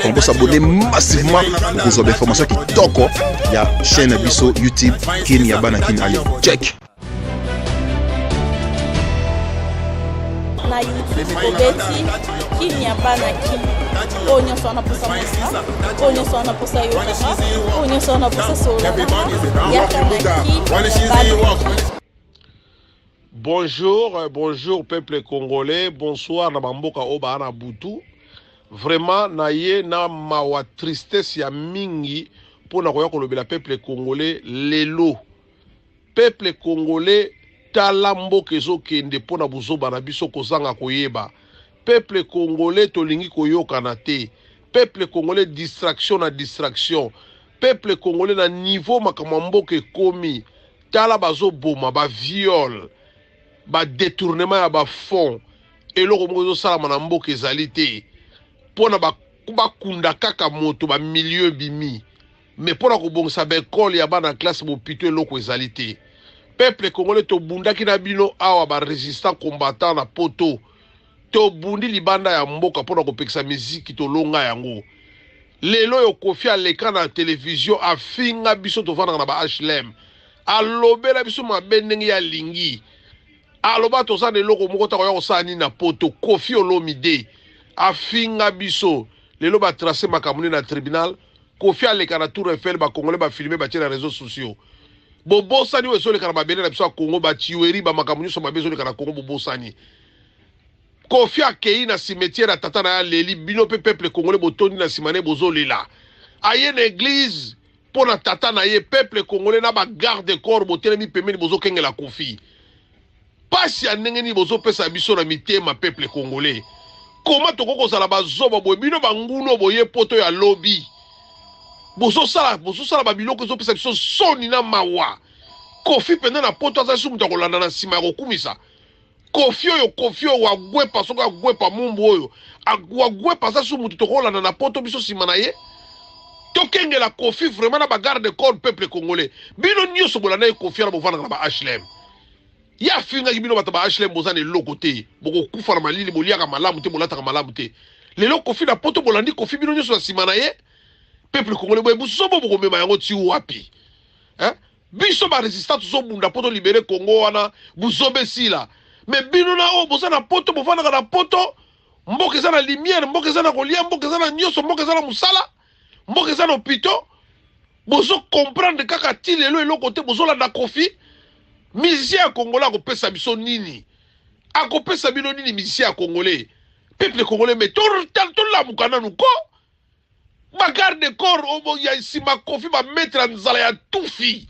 On peut s'abonner massivement pour vous avoir des informations qui toko. Il y a chaîne Bisso YouTube Kin Yabana Kin Ali. Check. Na YouTube obeti Kin Yabana Kin. Onyo sona posa mosa. Onyo sona posa yokama. Onyo sona posa solana. Yaka na Kin Yabana. Bonjour, bonjour peuple congolais, bonsoir na bamboka oba na butu. Vraiment na ye na mawa tristesse ya mingi pour na koya kolobela peuple congolais lelo. Peuple congolais tala mboka ezokende pour na buzoba na biso kozanga koyeba. Peuple congolais tolingi koyoka na te. Peuple congolais distraction na distraction. Peuple congolais na niveau makambo mboka ekomi. Tala bazo boma ba viol. Ba détournement ya ba fond eloko mozo sala na mboka ezali te pona ba kunda kaka moto ba milieu bimi mais pona ko bongisa ba école ya bana classe bo pito eloko ezali te. Peuple congolais to bundaki na bino awa ba résistant combattant na poto to bundi libanda ya mboka pona ko pekisa musique to longa yango lelo yo Kofi aleka na télévision afinga biso to vana na ba HLM alobela biso mabe ndenge ya lingi aloba toza na eloko moko tako ya kosala nini na poto Kofi Olomide afinga biso lelo batrace makambo na tribunal Kofi aleka na Tour Eiffel bakongole bafilme batie na réseaux sociaux bobosani ezoleka na mabele na biso ya Congo batiweri bamakambo nyonso mabe ezoleka na Congo bobosani Kofi akei na cimetière ya tata na ya leli bino pe peuple congolais botondi na simane bozolela aye na église mpo na tata na ye peuple congolais na bagarde corps botelemi pembeni bozokengela Kofi. Pasi ya ndenge ni bozo pesa biso na mitema peuple congolais. Comment toko sala bazoba boye bino banguno boye poto ya lobby. Bozo sala ba biloko zo pesa biso soni na mawa. Kofi penda na poto aza su muta kolanda na sima ya kokumisa. Kofi oyo wagwepa soko agwepa mumbu oyo. Wagwepa aza su mutu tokolanda na poto biso sima na ye. Tokengela Kofi vraiment na bagarde corps peuple congolais. Bino nyoso bolanda ye Kofi na bovana na ba HLM. Ya finga bino bata ba HLM bozane loko te boko kufa na malili boliaka malamu te bolata ka malamu te lelo Kofi na poto bolandi Kofi bino nyoso na sima na ye peuple congolais boye busobo boko mema yango ti wapi biso ba résistant zo bunda poto libérer Congo wana buzobe sila mais bino na o bozana poto bovana na poto mboka za na lumière mboka za na kolia mboka za na nyoso mboka za na musala mboka za na hôpital bozo comprendre kaka ti lelo eloko te bozola na Kofi. Musicien ya congolais akopesa biso nini akopesa bino nini musicien ya congolais peuple congolais mais tolamuka nanu ko bagarde corps obo ya sima Kofi bametre nzala ya tufi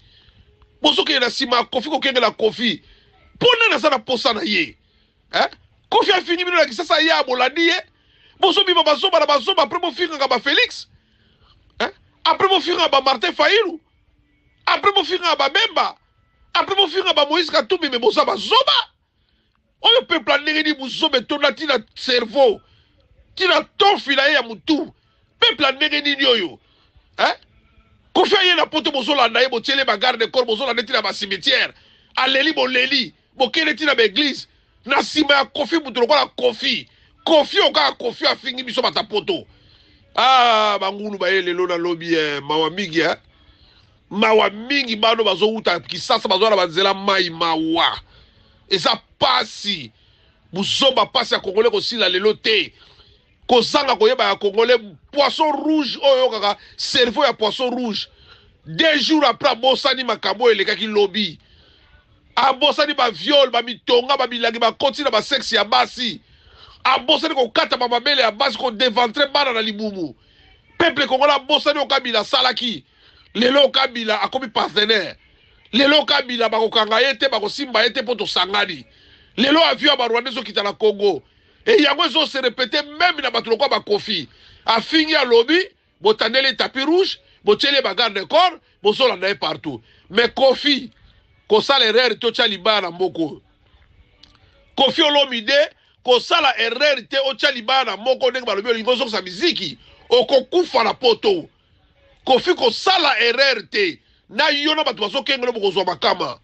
bozokende na sima Kofi kokengela Kofi mpona naza na posa na ye Kofi afini bino na kisasa ye abolandi ye bozobima bazoba na bazoba apres bofingaka ba Félix apres bofingaka ba Martin Fayulu apres bofingaka ba Bemba après mon frère ba Moïse Katumbi mais boza bazoba oyo peuple ndenge ni buzobe tona tina cerveau tina tofila ya mutu peuple ndenge ni oyo Kofi ye na poto bozola na ye botiele bagarde corps bozola neti na ba cimetière aleli boleli bokele tina ba église na sima ya Kofi mutu lokola Kofi oka Kofi afingi biso bata poto bangulu ba lelo na lobby mawa mingi mawa mingi bano bazo uta kisasa bazo na banzela mai mawa eza pasi buzoba pasi ya congolais ko sila lelo te ko sanga ko yeba ya congolais poisson rouge oyo kaka cerveau ya poisson rouge 2 jours après bosani makambo elekaki lobby abosani ba viol ba mitonga ba bilangi ba kontina ba sexe ya basi abosani ko kata ba mabele ya basi ko déventrer bana na libumu peuple congolais abosani okabila salaki lelo Kabila akomi partenaire lelo Kabila bakokanga yete bakosimba yete poto sangani lelo avion ba Rwanda ezokita na Congo et yango ezo se répéter même na bato lokwa ba Kofi afingi ya lobby botaneli tapis rouge botiele bagarde corps bozolanda ye partout mais Kofi kosala erreur to tia libaya na mboko Kofi Olomide kosala erreur te o tia libaya na moko ndenge balobi olingo ozokisa miziki okokufa na poto Kofi kosala erreur te na yo na bato bazokengela bokozwa makama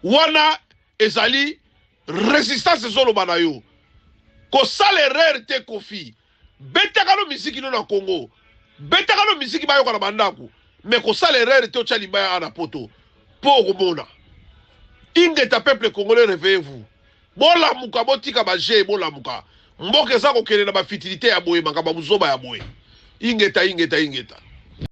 wana ezali résistance ezoloba na yo kosala erreur te Kofi betakalo misiki no na Congo betakalo misiki bayoka na bandako mais ko sala erreur te otya libaya ana poto po komona ingeta peuple congolais réveillez-vous bolamuka botika baje bolamuka mboka eza kokende na bafitilité ya boye makamba buzoba ya boye ingeta